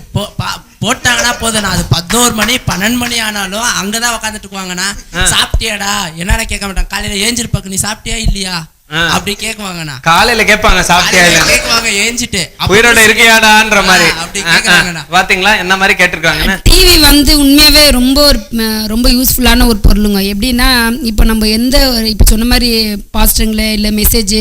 போட்டாங்கன்னா போதும், அது 11 மணி 12 மணி ஆனாலும் அங்கதான் உக்காந்துட்டு இருக்குவாங்கண்ணா. சாப்பிட்டியாடா என்னடா கேட்க மாட்டாங்க. காலையில ஏஞ்சிருப்பாக்கு நீ சாப்பிட்டியா இல்லையா அப்படி கேக்குவாங்கண்ணா. காலையில கேட்பாங்க சாப்பிட்டியா இல்ல, கேக்குவாங்க ஏஞ்சிட்டு உயிரோட இருக்கியாடான்ற மாதிரி. அப்படி கேக்குறாங்கண்ணா. பாத்தீங்களா என்ன மாதிரி கேட்டிருக்காங்க. டிவி வந்து உண்மையாவே ரொம்ப யூஸ்ஃபுல்லான ஒரு பொருளுங்க. எப்படின்னா இப்போ நம்ம இப்போ சொன்ன மாதிரி பாஸ்டருங்களே இல்லை மெசேஜ்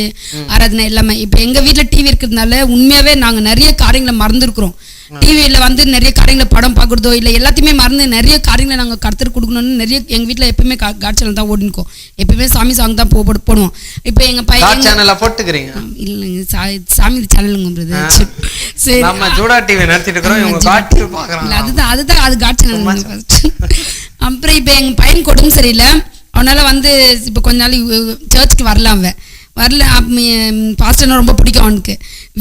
ஆராதனை எல்லாமே இப்போ எங்க வீட்டுல டிவி இருக்கிறதுனால உண்மையாவே நாங்க நிறைய காரியங்களை மறந்துருக்கிறோம். டிவியில் வந்து நிறைய காரியங்களை படம் பார்க்குறதோ இல்லை எல்லாத்தையுமே மறந்து நிறைய காரியங்களை நாங்கள் கருத்து கொடுக்கணும்னு நிறைய எங்கள் வீட்டில் எப்பவுமே காட் சேனல் தான் ஓடினுக்கோம். எப்பவுமே சாமி சாங் தான் போடுவோம். இப்போ எங்கள் பையன் சேனலை போட்டுக்கிறீங்க இல்லைங்க, சாமி சேனலுங்க. சரி, நம்ம ஜூடா டிவி நடத்திட்டு இருக்கிறோம், இவங்க காட் டிவி பார்க்குறாங்க. அதுதான் அது காட் சேனல். அப்புறம் இப்போ எங்கள் பையன் உடம்பு சரியில்லை, அவனால வந்து இப்போ கொஞ்ச நாள் சர்ச்சுக்கு வரல பாஸ்டர்னா ரொம்ப பிடிக்கும் அவனுக்கு.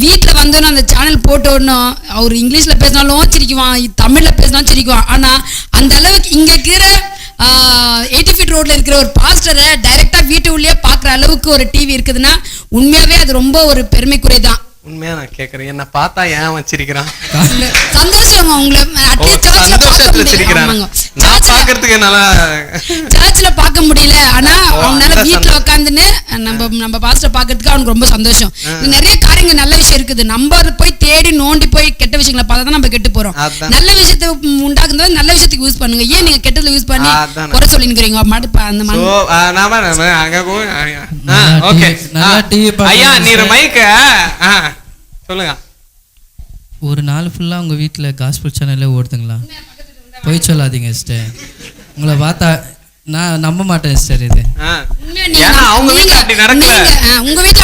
வீட்டில் வந்தோன்னு அந்த சேனல் போட்டோடனும் அவர் இங்கிலீஷில் பேசினாலும் சிரிக்குவான், தமிழில் பேசினாலும் சிரிக்குவான். ஆனால் அந்த அளவுக்கு இங்கே இருக்கிற 80 ஃபீட் ரோட்ல இருக்கிற ஒரு பாஸ்டரை டைரக்டா வீட்டு உள்ளே பார்க்குற அளவுக்கு ஒரு டிவி இருக்குதுன்னா உண்மையாவே அது ரொம்ப ஒரு பெருமைக்குரியதான். உண்மையா நான் கேக்குறேன், என்ன பார்த்தா ஏன் வச்சிருக்கிறான்? சந்தோஷம் உங்களை சர்ச்ல பார்க்க முடியல, ஆனா அவனால வீட்டுல உட்காந்துன்னு நம்ம பாஸ்டர் பாக்குறதுக்கு அவனுக்கு ரொம்ப சந்தோஷம். நிறைய காரியங்கள் நல்ல விஷயம் இருக்குது. நம்ம போய் தேடி நோண்டி போய் கெட்ட விஷயங்களை பார்த்தா தான் நம்ம கெட்டு போறோம். நல்ல விஷயத்தை உண்டாக்குறது நல்ல விஷயத்துக்கு யூஸ் பண்ணுங்க. ஏன் நீங்க கெட்டதுல யூஸ் பண்ணி குறை சொல்லிக்கிறீங்க? அந்த சொல்லுங்க. ஒரு நாள் ஃபுல்லா உங்க வீட்டுல காஸ்பல் சேனல்ல ஓடுதுங்களா? போய் சொல்லாதீங்க சிஸ்டர், உங்களை பார்த்தா நான் நம்ப மாட்டேன் சிஸ்டர். இது அவங்க வீட்டுல அப்படி நடக்கல, உங்க வீட்டுல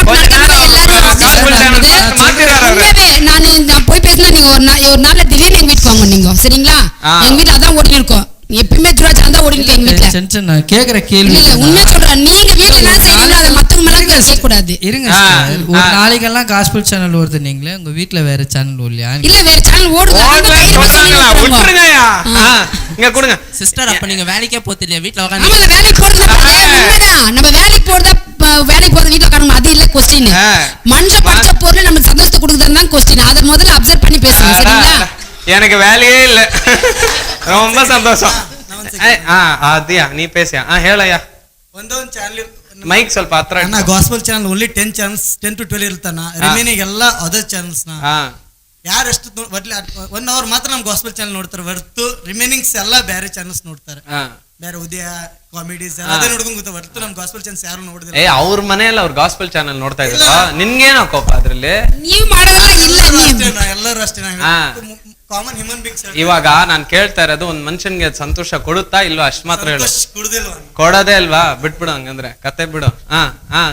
நான் போய் பேசினா நீங்க ஒரு நாள்ல திடீர்னு எங்க வீட்டுக்கு வாங்க நீங்க, சரிங்களா? எங்க வீட்டுல அதான் ஓடி இருக்கோம். எப்பவுமே ஜுராஜான் தான் ஓடிட்டு எங்க வீட்டுல. டென்ஷன் நான் கேக்குற கேள்வி இல்ல, உண்மையா சொல்றேன். நீங்க வீட்டுல என்ன செய்றீங்களோ அத மத்தவங்க மேல கேட்க கூடாது. இருங்க, ஒரு நாளைக்கெல்லாம் காஸ்பல் சேனல் ஓடுது, நீங்களே உங்க வீட்டுல வேற சேனல் ஓடலையா? இல்ல, வேற சேனல் ஓடுது. இங்க கொடுங்க சிஸ்டர். அப்ப நீங்க வேலைக்கே போறது இல்லையா? வீட்டுல உட்கார்ந்து ஆமா, வேலைக்கு போறது உண்மைதான். நம்ம வேலைக்கு போறத வீட்டுல உட்காரணும், அது இல்ல கொஸ்டின். மனுஷன் படிச்ச பொருள் நமக்கு சந்தோஷத்தை கொடுக்குதுன்னு தான் கொஸ்டின். அதை முதல்ல அப்சர்வ் பண்ணி பேசுங்க, சரிங்களா? எனக்கு வேலையே இல்ல, ரொம்ப சந்தோஷம். அதியா நீ பேசியா? ಹೇಳಯ್ಯ. ಒಂದೊಂದು ಚಾನೆಲ್ ಮೈಕ್ ಸ್ವಲ್ಪ ಹತ್ರ ಅಣ್ಣ. Gospel channel only 10 channels, 10 to 12 ಇರ್ತಾನ. ರಿಮೈನಿಂಗ್ ಎಲ್ಲ ಅದರ್ ಚಾನೆಲ್ಸ್ ನ ಯಾರೆಷ್ಟು ಒಟ್ಲಿ 1 ಅವರ್ ಮಾತ್ರ ನಮ್ಮ ಗಾಸ್ಪಲ್ ಚಾನೆಲ್ ನೋಡ್ತಾರೆ ಹೊರತು ರಿಮೈನಿಂಗ್ಸ್ ಎಲ್ಲ ಬೇರೆ ಚಾನೆಲ್ಸ್ ನೋಡ್ತಾರೆ. ಬೇರೆ ಉದಯ ಕಾಮಿಡೀಸ್ ಅದೇ ನೋಡ್ಕೊಂಡು ಗೊತ್ತಾ, ಹೊರತು ನಮ್ಮ ಗಾಸ್ಪಲ್ ಚಾನೆಲ್ಸ್ ಯಾರು ನೋಡಿದ್ರೆ. ಅವ್ರ ಮನೆಯಲ್ಲಿ ಅವ್ರ ಗಾಸ್ಪಲ್ ಚಾನೆಲ್ ನೋಡ್ತಾ ಇದ್ರು, ನಿನ್ಗೇನೋ ಕೋಪ ಅದ್ರಲ್ಲಿ? ನೀವು ಮಾಡೋದಲ್ಲ ಇಲ್ಲ, ಎಲ್ಲರೂ ಅಷ್ಟೇ. Common human beings. ಇವಾಗ ನಾನು ಕೇಳ್ತಾ ಇರೋದು, ಒಂದ್ ಮನುಷ್ಯನ್ಗೆ ಸಂತೋಷ ಕೊಡುತ್ತಾ ಇಲ್ವಾ ಅಷ್ಟ್ ಮಾತ್ರ ಹೇಳು. ಕೊಡೋದೇ ಅಲ್ವಾ? ಬಿಟ್ಬಿಡು, ಹಂಗಂದ್ರೆ ಕತೆ ಬಿಡು.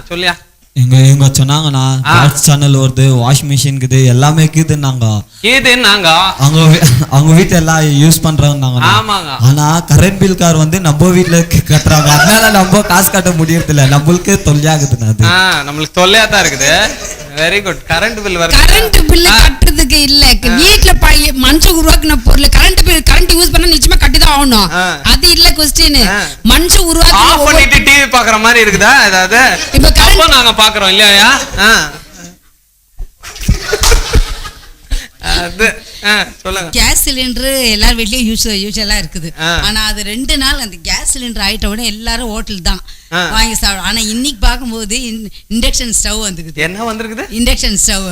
ಚೊಲ್ಯಾ எங்க சொன்னாங்கண்ணா வாட்ஸ் சேனல் வருது, வாஷிங் மிஷின் இருக்குது, எல்லாமே இருக்குதுன்னாங்க. அவங்க வீட்டுல எல்லாம் யூஸ் பண்றாங்க. ஆனா கரண்ட் பில் கார் வந்து நம்ம வீட்டுல கட்டுறாங்க. அதனால நம்ம காசு கட்ட முடியறது இல்ல, நம்மளுக்கு தொல்லையாகுதுண்ணா. அது நம்மளுக்கு தொல்லையா தான் இருக்குது. Very good. கரண்ட் பில் கட்டுறதுக்கு இல்ல, வீட்டுல மனுஷன் உருவாக்குன பொருள் கரண்ட் யூஸ் பண்ணா நிச்சயமா கட்டிதான் ஆகணும். அது இல்ல கொஸ்டின். மனுஷன் உருவாக்கி டிவி பாக்குற மாதிரி இருக்குதா ஏதாவது? இப்ப நாங்க பாக்குறோம் இல்லையா? கேஸ் சிலிண்டர் எல்லார் வீட்லயும் யூஸ்வலா இருக்குது. ஆனா அது 2 நாள் அந்த கேஸ் சிலிண்டர் ஆயிட்ட உடனே எல்லாரும் ஹோட்டல் தான் வாங்கி சாப்பிடும். ஆனா இன்னைக்கு பார்க்கும்போது இண்டக்ஷன் ஸ்டவ் வந்துருக்குது. என்ன வந்திருக்குது? Induction stove.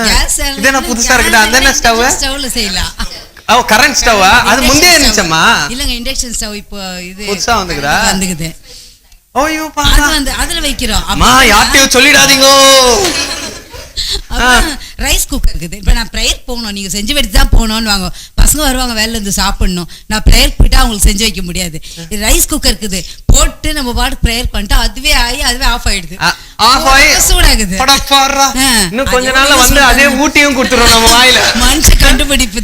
கேஸ் இதென்ன புதுசா இருக்குது? அந்த என்ன ஸ்டவ்? ஸ்டவ்ல செய்யலாம். Current stove. அது முன்னே இருந்துச்சமா? இல்லங்க, இண்டக்ஷன் ஸ்டவ் இப்போ இது புதுசா வந்துக்குது. ஓய்யோ பாரு, அதுல வைக்கிறோம். அம்மா யார்ட்டையும் சொல்லிடாதீங்க. ரைஸ் குக்கர் இருக்குது. இப்போ நான் ப்ரேயர் போகணும், நீங்கள் செஞ்சு வச்சு தான் போகணும்னு வாங்க. பசங்க வருவாங்க வேலையில் இருந்து சாப்பிடணும். நான் ப்ரேயர் போயிட்டா அவங்களுக்கு செஞ்சு வைக்க முடியாது. ரைஸ் குக்கர் இருக்குது, போட்டு நம்ம பாட்டு ப்ரேயர் பண்ணிட்டா அதுவே ஆகி அதுவே ஆஃப் ஆயிடுது. சூடாகுது. இன்னும் கொஞ்ச நாள்ல வந்து அதே ஊட்டியும் கொடுத்துரும் நம்ம வாயில. மனுஷன் கண்டுபிடிப்பு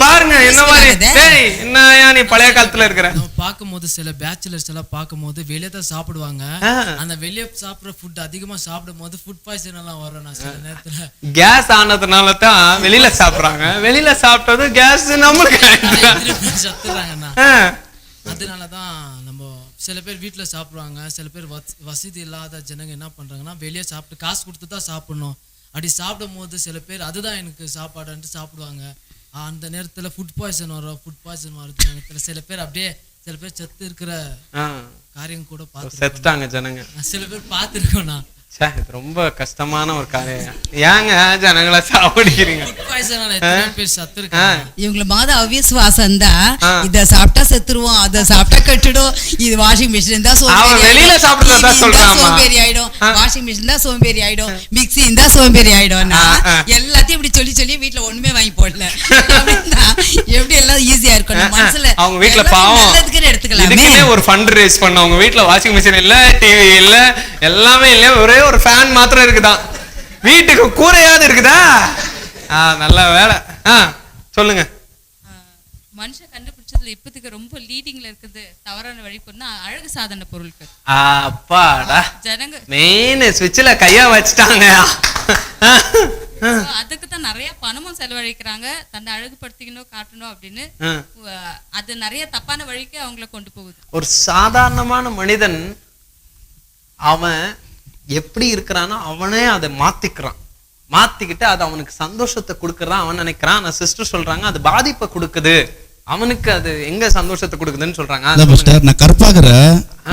பாருங்க என்ன மாதிரி. என்னயா நீ பழைய காலத்துல இருக்கிற? பார்க்கும்போது சில பேச்சுலர்ஸ் எல்லாம் பார்க்கும்போது வெளியே தான் சாப்பிடுவாங்க. அந்த வெளியே சாப்பிடுற ஃபுட் அதிகமா சாப்பிடும் போது ஃபுட் பாய்சன் எல்லாம் வரும். சில நேரத்துல கேஸ் ஆனதுனால தான் வெளியில சாப்பிடுறாங்க. வெளியில சாப்பிட்டது கேஸ் நம்மளுக்கு சத்துறாங்கண்ணா. அதனாலதான் நம்ம சில பேர் வீட்டுல சாப்பிடுவாங்க. சில பேர் வசதி இல்லாத ஜனங்க என்ன பண்றாங்கன்னா வெளியே சாப்பிட்டு காசு கொடுத்து தான் சாப்பிடணும். அப்படி சாப்பிடும் போது சில பேர் அதுதான் எனக்கு சாப்பாடுன்ட்டு சாப்பிடுவாங்க. அந்த நேரத்துல ஃபுட் பாய்சன் வரும். ஃபுட் பாய்சன் வர்றது நேரத்துல சில பேர் அப்படியே சில பேர் செத்து இருக்கிற காரியம் கூட செத்துட்டாங்க ஜனங்க. சில பேர் பார்த்துருக்கோண்ணா. இது ரொம்ப கஷ்டமான ஒரு காரியம். ஏங்க ஜனங்களை சாப்பிடுறீங்க? இவங்கள மாத அவிசுவாசம் தான். இத சாப்பிட்டா செத்துருவோம், அதை சாப்பிட்டா கட்டிடும். இது வாஷிங் மிஷின் தான் வெளியில சாப்பிடுறதா சொல்றாங்க. சோம்பேறி ஆயிடும். வாஷிங் மிஷின் தான் சோம்பேறி ஆயிடும். மிக்ஸி இருந்தா சோம்பேறி ஆயிடும். எல்லாத்தையும் இப்படி சொல்லி சொல்லி வீட்டுல ஒண்ணுமே வாங்கி போடல. எப்படி எல்லாம் ஈஸியா இருக்கும் மனசுல. அவங்க வீட்டுல பாவம் எடுத்துக்கலாமே. ஒரு ஃபண்ட் ரேஸ் பண்ண அவங்க வீட்டுல வாஷிங் மிஷின் இல்ல, டிவி இல்ல, எல்லாமே இல்ல, ஒரே ஒரு ஃபேன் மாத்திரம் இருக்குதான். வீட்டுக்கு கூரையாவது இருக்குதா? நல்ல வேலை. சொல்லுங்க. மனுஷன் கண்டுபிடிச்சதுல இப்போதைக்கு ரொம்ப லீடிங்ல இருக்குது தவறான வழி போனா அழகு சாதன பொருட்கள். அப்பாடா, ஜனங்க மெயின் ஸ்விட்ச்ல கையா வச்சிட்டாங்க. அதுக்கு தான் நிறைய பணமும் செலவழிக்கிறாங்க, தன்னை அழகுபடுத்திக்கணும் காட்டணும் அப்படின்னு. அது நிறைய தப்பான வழிக்கு அவங்கள கொண்டு போகுது. ஒரு சாதாரணமான மனிதன் அவன் எப்படி இருக்கிறானோ அவனே அதை மாத்திக்கிட்டு அது அவனுக்கு சந்தோஷத்தை கொடுக்கறான் அவன் நினைக்கிறான். நான் சிஸ்டர் சொல்றாங்க அது பாதிப்பை கொடுக்குது, அவனுக்கு அது எங்க சந்தோஷத்தை கொடுக்குதுன்னு சொல்றாங்க. நான் கருப்பாக்குற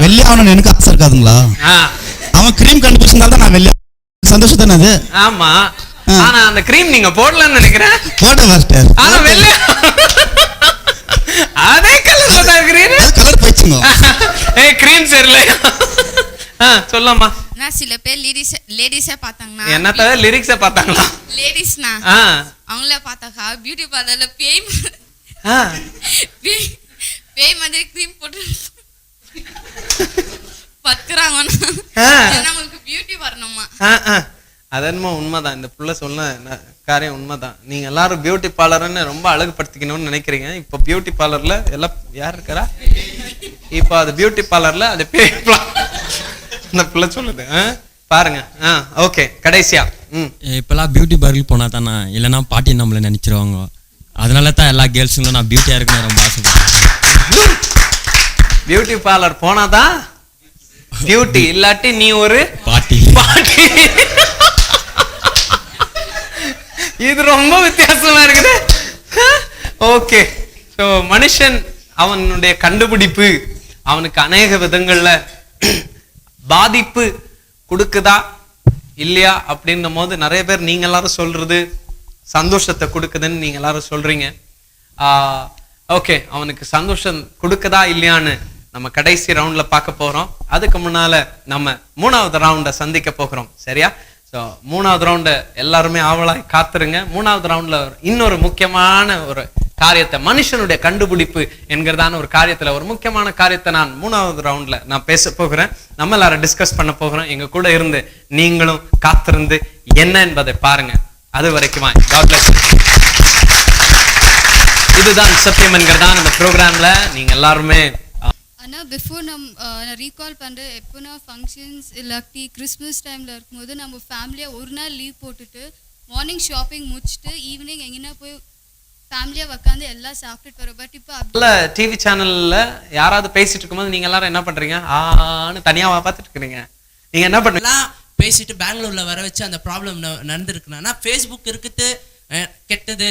வெள்ளை அவன் எனக்கு ஆசை இருக்காதுங்களா? அவன் கிரீம் கண்டுபிடிச்சதால தான் நான் வெள்ளை சந்தோஷம் அது. ஆமா, ஆனா அந்த கிரீம் நீங்க போடலன்னு நினைக்கிறேன். போட்ட மாஸ்டர். ஆனா வெள்ளை அதே கலர்ல தான் கிரீம். கலர் போயிடுச்சுங்க. கிரீம் சரியில்லையா? சொல்லலாமா? நான் சில பேர் லேடிஸா பார்த்தாங்கன்னா என்னத்த லிரிக்ஸை பார்த்தாங்களா? லேடிஸ்னா அவங்கள பார்த்தாக்கா பியூட்டி பார்லர்ல பேய் மாதிரி கிரீம் போட்டு பத்துறாங்கன்னா நம்மளுக்கு பியூட்டி வரணுமா? அதென்னமோ உண்மைதான். இந்த புள்ள சொன்ன காரியம் உண்மைதான். நீங்க எல்லாரும் பியூட்டி பார்லர்னு ரொம்ப அழகுபடுத்திக்கணும்னு நினைக்கிறீங்க. இப்போ பியூட்டி பார்லர்ல எல்லாம் யார் இருக்கிறா? இப்போ அது பியூட்டி பார்லர்ல அது பேய் அந்த புள்ள சொல்லுது பாருங்க. ஓகே, கடைசியா இப்பெல்லாம் பியூட்டி பார்லர் போனா தானே, இல்லைன்னா பாட்டி நம்மள நினைச்சிருவாங்க. அதனால தான் எல்லா கேர்ள்ஸுங்களும் நான் பியூட்டியா இருக்குன்னு ரொம்ப ஆசைப்படுறேன். பியூட்டி பார்லர் போனாதான் பியூட்டி, இல்லாட்டி நீ ஒரு பாட்டி. இது ரொம்ப வித்தியாசமா இருக்குது. ஓகே, ஸோ மனுஷன் அவனுடைய கண்டுபிடிப்பு அவனுக்கு அநேக விதங்கள்ல பாதிப்பு கொடுக்குதா இல்லையா அப்படின்னும் போது நிறைய பேர் நீங்க எல்லாரும் சொல்றது சந்தோஷத்தை கொடுக்குதுன்னு நீங்க எல்லாரும் சொல்றீங்க. ஓகே, அவனுக்கு சந்தோஷம் கொடுக்குதா இல்லையான்னு நம்ம கடைசி ரவுண்ட்ல பார்க்க போறோம். அதுக்கு முன்னால நம்ம 3வது ரவுண்டை சந்திக்க போகிறோம். சரியா? ஸோ 3வது ரவுண்டை எல்லாருமே ஆவலாய் காத்துருங்க. 3வது ரவுண்ட்ல இன்னொரு முக்கியமான ஒரு காரியத்தை, மனுஷனுடைய கண்டுபிடிப்பு என்கிறதான ஒரு காரியத்துல ஒரு முக்கியமான காரியத்தை நான் 3வது ரவுண்ட்ல நான் பேச போகிறேன். நம்ம எல்லாரும் டிஸ்கஸ் பண்ண போகிறோம். எங்க கூட இருந்து நீங்களும் காத்திருந்து என்ன என்பதை பாருங்க. அது வரைக்குமா God bless you. இதுதான் சத்தியம் என்கிறதான இந்த ப்ரோக்ராம்ல நீங்க எல்லாருமே ஆனால் பிஃபோர் நான் ரீகால் பண்ணுறேன். எப்போனா ஃபங்க்ஷன்ஸ் இல்லாட்டி கிறிஸ்மஸ் டைமில் இருக்கும்போது நம்ம ஃபேமிலியாக ஒரு நாள் லீவ் போட்டுட்டு மார்னிங் ஷாப்பிங் முடிச்சுட்டு ஈவினிங் எங்கன்னா போய் ஃபேமிலியாக உட்காந்து எல்லாம் சாப்பிட்டுட்டு வரோம். பட் இப்போ டிவி சேனல்ல யாராவது பேசிட்டு இருக்கும்போது நீங்க எல்லாரும் என்ன பண்றீங்க? ஆன்னு தனியாவா பார்த்துட்டு இருக்கிறீங்க? நீங்க என்ன பண்றீங்க? பேசிட்டு பெங்களூர்ல வர வச்சு அந்த ப்ராப்ளம் நடந்திருக்குன்னா ஃபேஸ்புக் இருக்குது கெட்டது